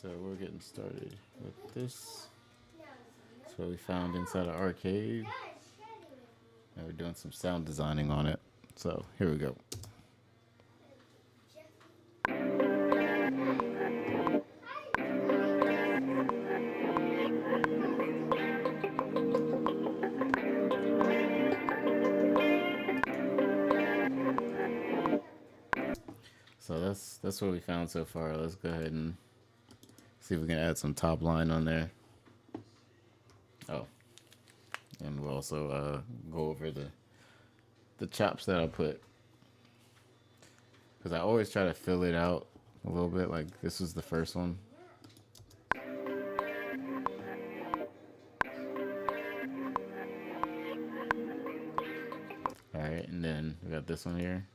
So we're getting started with this. That's what we found inside an arcade. And we're doing some sound designing on it. So here we go. So that's what we found so far. Let's go ahead and see if we can add some top line on there. Oh, and we'll also go over the chops that I put, because I always try to fill it out a little bit. Like this was the first one. All right, and then we got this one here.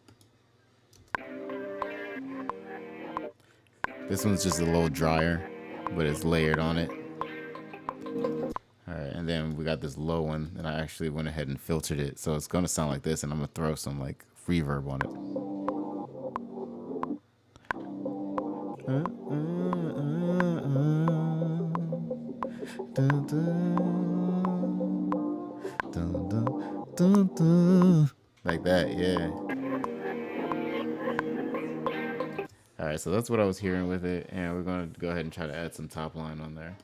This one's just a little drier, but it's layered on it. Alright, and then we got this low one, and I actually went ahead and filtered it, so it's gonna sound like this, and I'm gonna throw some like reverb on it. Like that, yeah. Alright, so that's what I was hearing with it, and we're gonna go ahead and try to add some top line on there.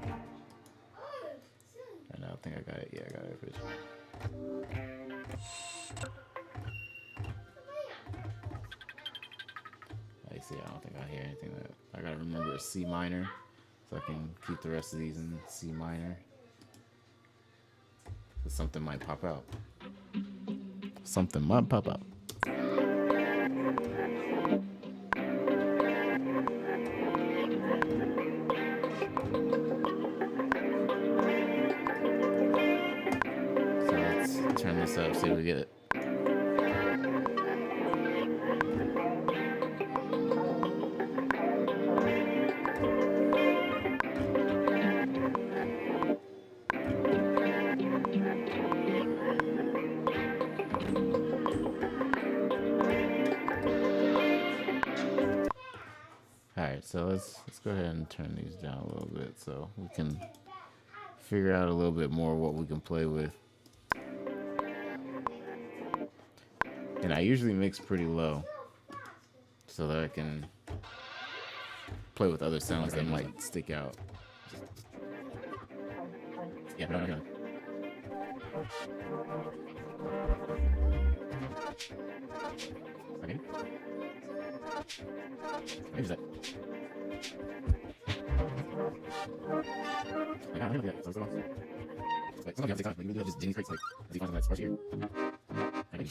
Right now, I think I got it. Yeah, I got it. I see. I don't think I hear anything. That I gotta remember it's C minor, so I can keep the rest of these in C minor. So something might pop out. Something might pop out. Turn this up, see if we get it. Alright, so let's go ahead and turn these down a little bit so we can figure out a little bit more what we can play with. And I usually mix pretty low so that I can play with other sounds that might stick out. Yeah, no. Okay. Maybe that. I don't know yet. So let's go. Like, sometimes you have to take time. Like, you do have this Jenny crates, like, as you find something that's sparse here. Okay.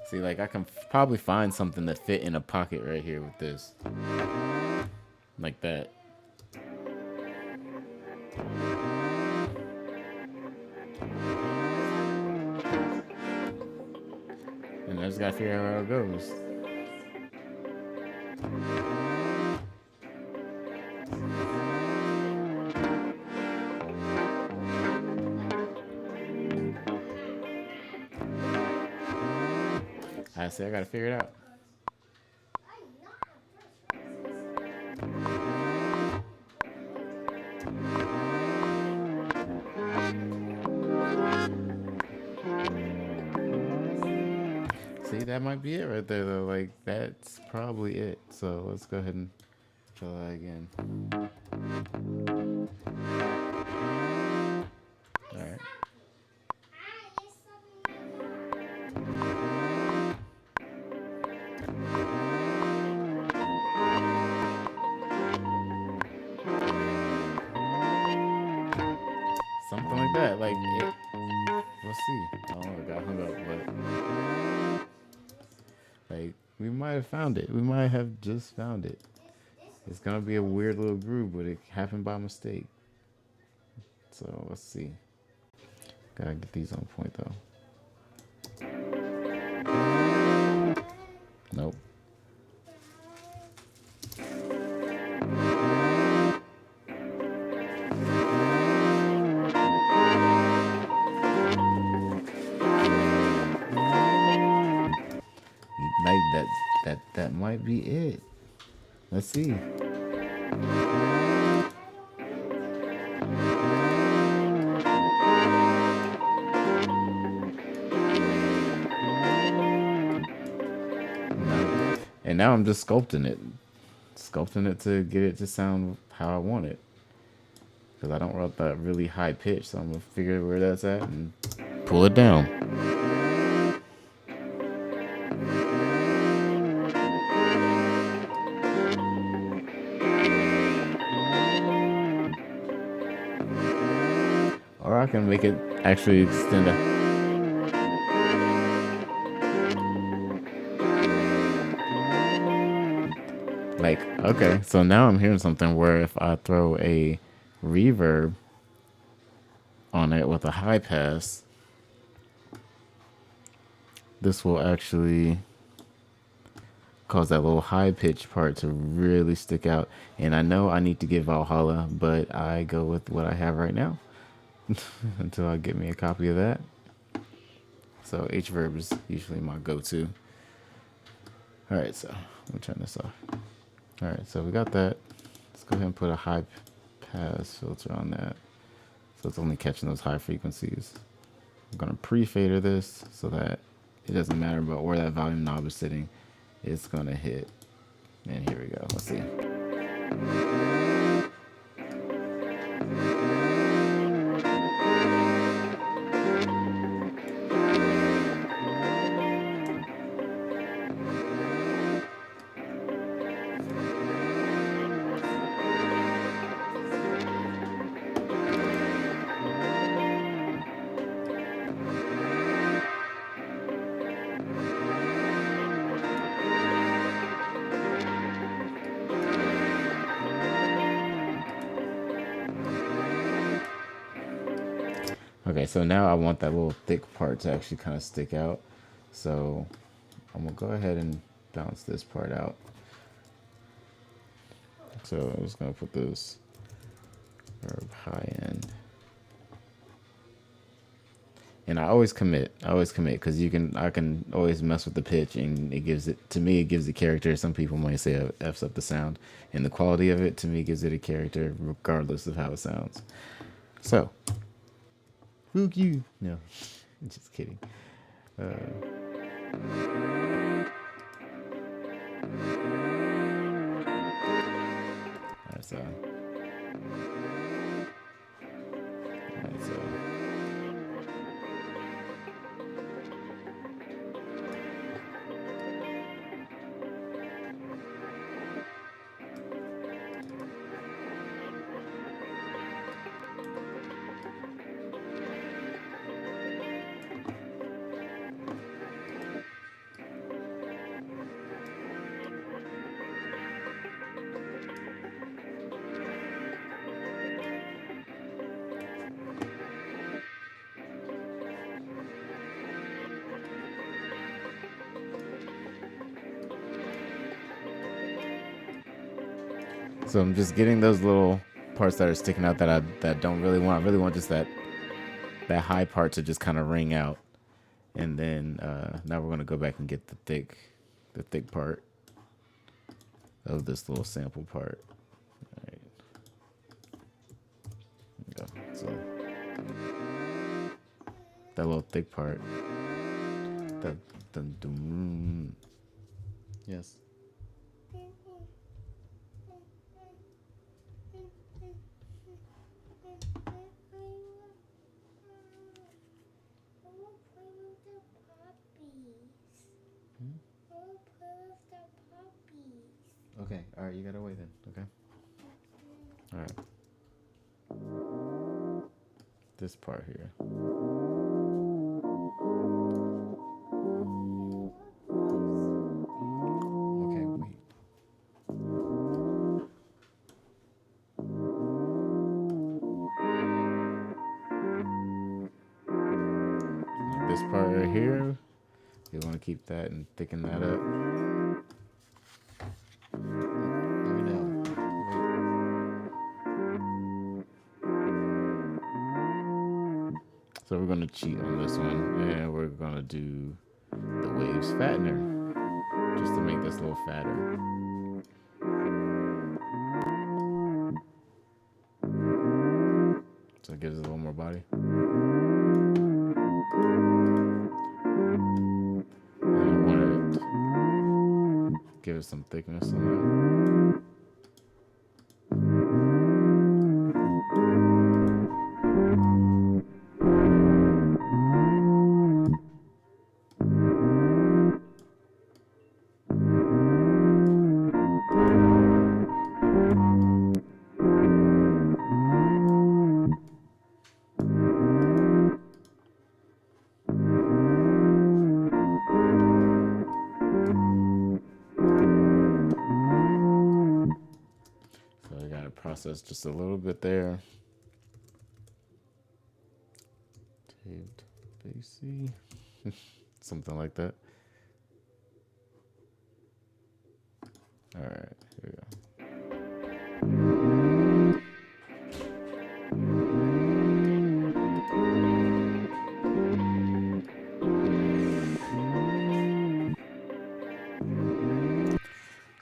See, like, I can probably find something that fit in a pocket right here with this. Like that. And I just gotta figure out where it goes. I say I gotta figure it out. See, that might be it right there though. Like, that's probably it. So let's go ahead and try that again. Alright. Something like that. Like, it, let's see. Oh, it got hung up, but like, we might have found it. We might have just found it. It's gonna be a weird little groove, but it happened by mistake. So let's see. Gotta get these on point though. Nope. Like that might be it. Let's see. And now I'm just sculpting it to get it to sound how I want it. Because I don't want that really high pitch, so I'm gonna figure where that's at and pull it down. Or I can make it actually extend out. Like, okay, so now I'm hearing something where if I throw a reverb on it with a high pass, this will actually cause that little high pitch part to really stick out. And I know I need to get Valhalla, but I go with what I have right now until I get me a copy of that. So H-verb is usually my go-to. All right, so let me turn this off. All right, so we got that. Let's go ahead and put a high pass filter on that. So it's only catching those high frequencies. I'm gonna pre-fader this so that it doesn't matter about where that volume knob is sitting. It's gonna hit. And here we go, let's see. Okay, so now I want that little thick part to actually kind of stick out. So I'm gonna go ahead and bounce this part out. So I'm just gonna put this verb high end. And I always commit because I can always mess with the pitch, and it gives it, to me, it gives it character. Some people might say it F's up the sound, and the quality of it, to me, gives it a character regardless of how it sounds. So, fuck you. No, just kidding. Alright, so. So I'm just getting those little parts that are sticking out that I don't really want. I really want just that high part to just kind of ring out. And then now we're gonna go back and get the thick part of this little sample part. All right. There we go. So that little thick part. Yes. Okay, all right, you gotta wait then, okay? All right. This part here. Okay, wait. like this part right here. You want to keep that and thicken that up. Let me know. So we're going to cheat on this one, and we're going to do the waves fattener, just to make this a little fatter. So it gives it a little more body. And I want to give it some thickness on there. Process just a little bit there. Taped BC, something like that. All right, here we go.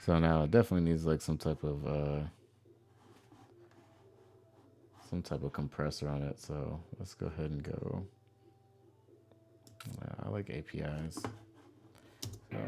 So now it definitely needs like some type of compressor on it. So let's go ahead and go. I like APIs. So.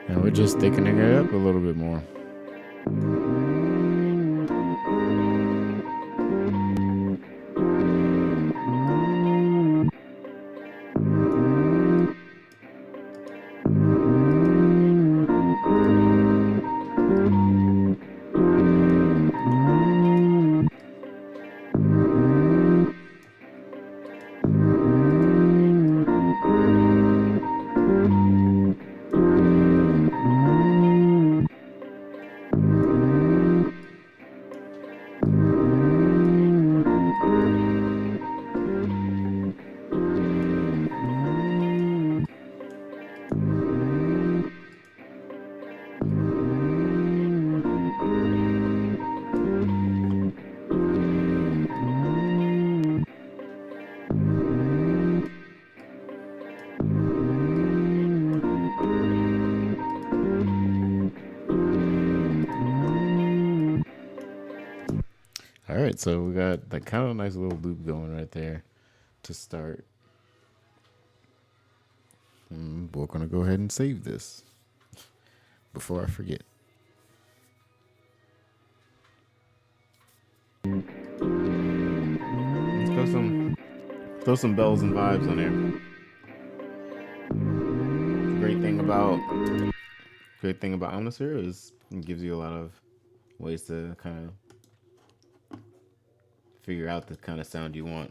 And we're just thickening it up a little bit more. All right, so we got that kind of nice little loop going right there to start. And we're going to go ahead and save this before I forget. Let's throw some bells and vibes on there. Great thing about Omnisphere is it gives you a lot of ways to kind of figure out the kind of sound you want.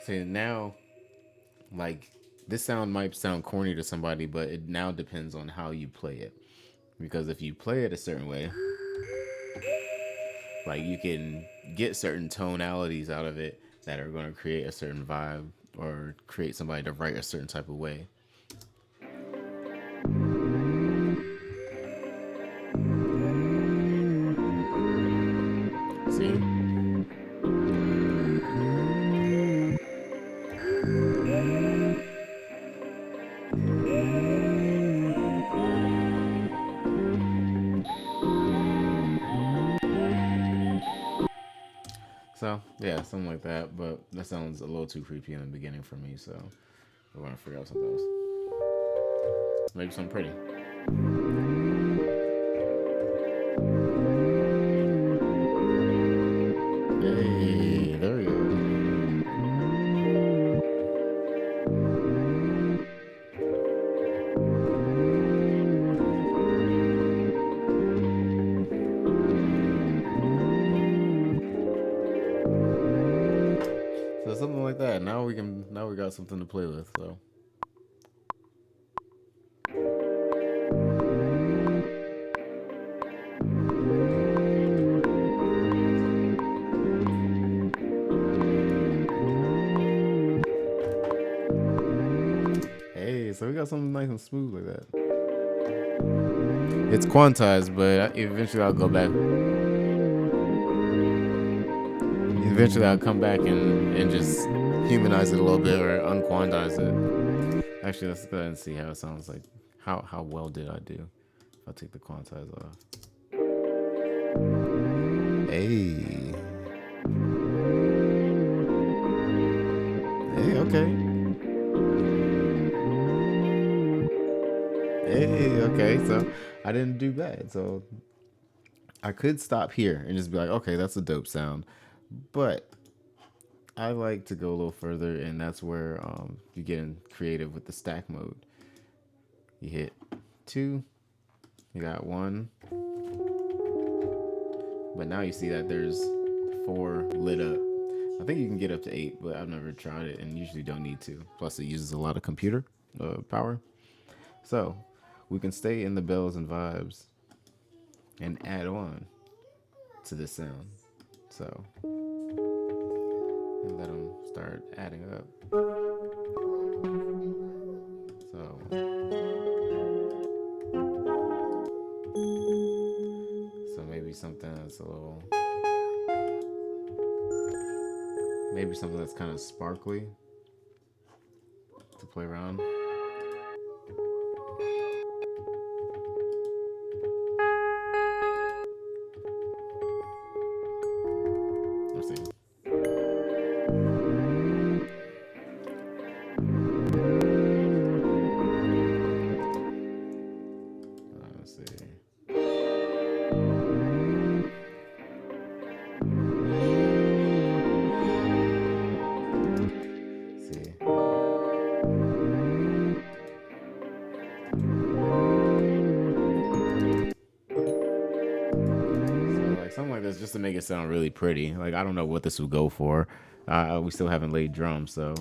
See, now, like, This sound might sound corny to somebody, but it now depends on how you play it. Because if you play it a certain way, like you can get certain tonalities out of it that are going to create a certain vibe or create somebody to write a certain type of way. See? So, yeah, something like that. But that sounds a little too creepy in the beginning for me, so we're going to figure out something else. Maybe something pretty. Hey, there we go. So something like that. Now we got something to play with, so. Hey, so we got something nice and smooth like that. It's quantized, but eventually I'll go back. Eventually I'll come back and just humanize it a little bit or unquantize it. Actually, let's go ahead and see how it sounds like. How well did I do? If I take the quantize off. Hey. Hey, okay. Hey, okay. So I didn't do bad. So I could stop here and just be like, okay, that's a dope sound. But I like to go a little further, and that's where you get in creative with the stack mode. You hit 2, you got 1, but now you see that there's 4 lit up. I think you can get up to 8, but I've never tried it and usually don't need to. Plus, it uses a lot of computer power. So we can stay in the bells and vibes and add on to this sound. So and let them start adding up. So maybe something that's a little, maybe something that's kind of sparkly to play around. Let's see. Something like this just to make it sound really pretty. Like, I don't know what this would go for. We still haven't laid drums, so.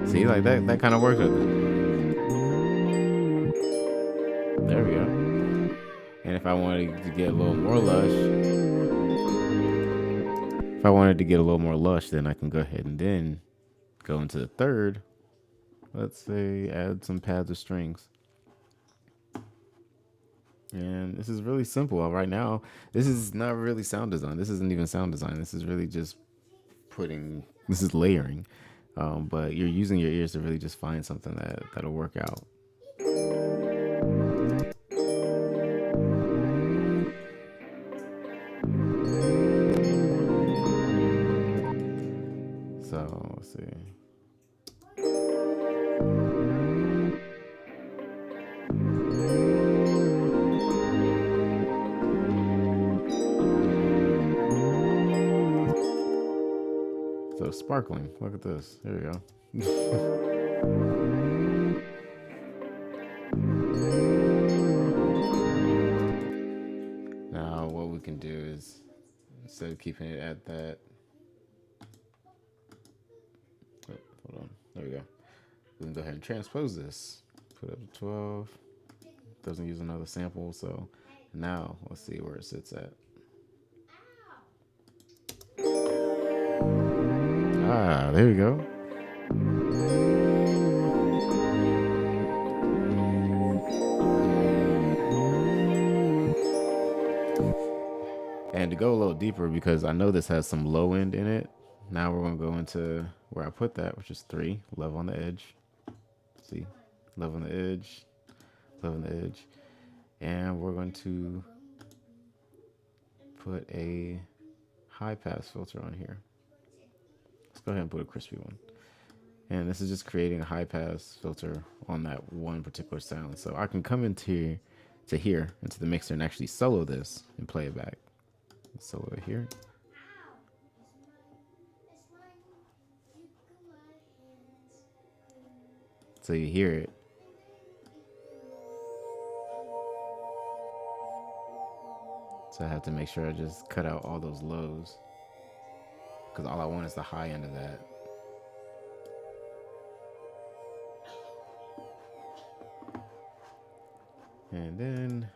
See, like that kind of works with it. There we go. And if I wanted to get a little more lush, then I can go ahead and then go into the third. Let's say add some pads of strings. And this is really simple. Right now, this is not really sound design. This isn't even sound design. This is really just this is layering. But you're using your ears to really just find something that'll work out. So let's see. So sparkling. Look at this. There we go. Now what we can do is instead of keeping it at that. Oh, hold on. There we go. We can go ahead and transpose this. Put it up to 12. Doesn't use another sample, so now let's see where it sits at. Ah, there we go. And to go a little deeper, because I know this has some low end in it, now we're going to go into where I put that, which is 3, level on the edge. See, level on the edge, level on the edge. And we're going to put a high pass filter on here. Let's go ahead and put a crispy one. And this is just creating a high pass filter on that one particular sound. So I can come into here, into the mixer, and actually solo this and play it back. Solo it here. So you hear it. So I have to make sure I just cut out all those lows, because all I want is the high end of that. And then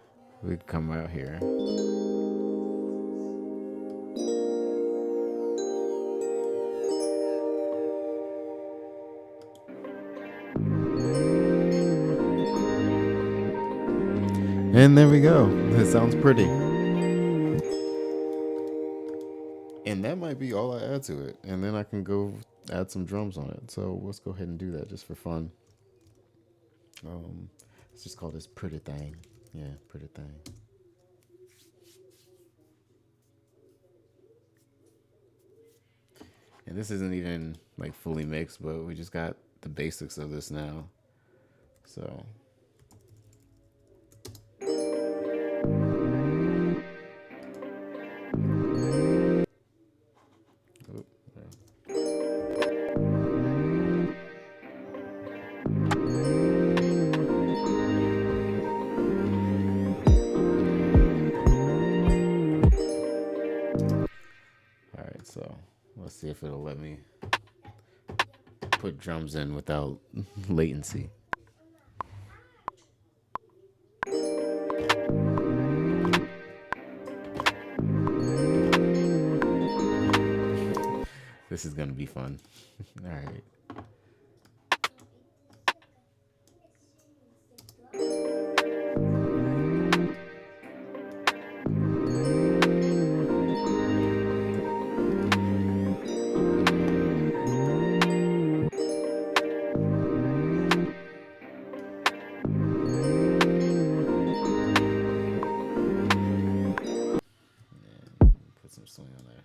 we come out here. And there we go. It sounds pretty. And that might be all I add to it. And then I can go add some drums on it. So let's go ahead and do that just for fun. Let's just call this Pretty Thing. Yeah, Pretty Thing. And this isn't even like fully mixed, but we just got the basics of this now. So so let's see if it'll let me put drums in without latency. This is gonna be fun. All right. Put some swing on there.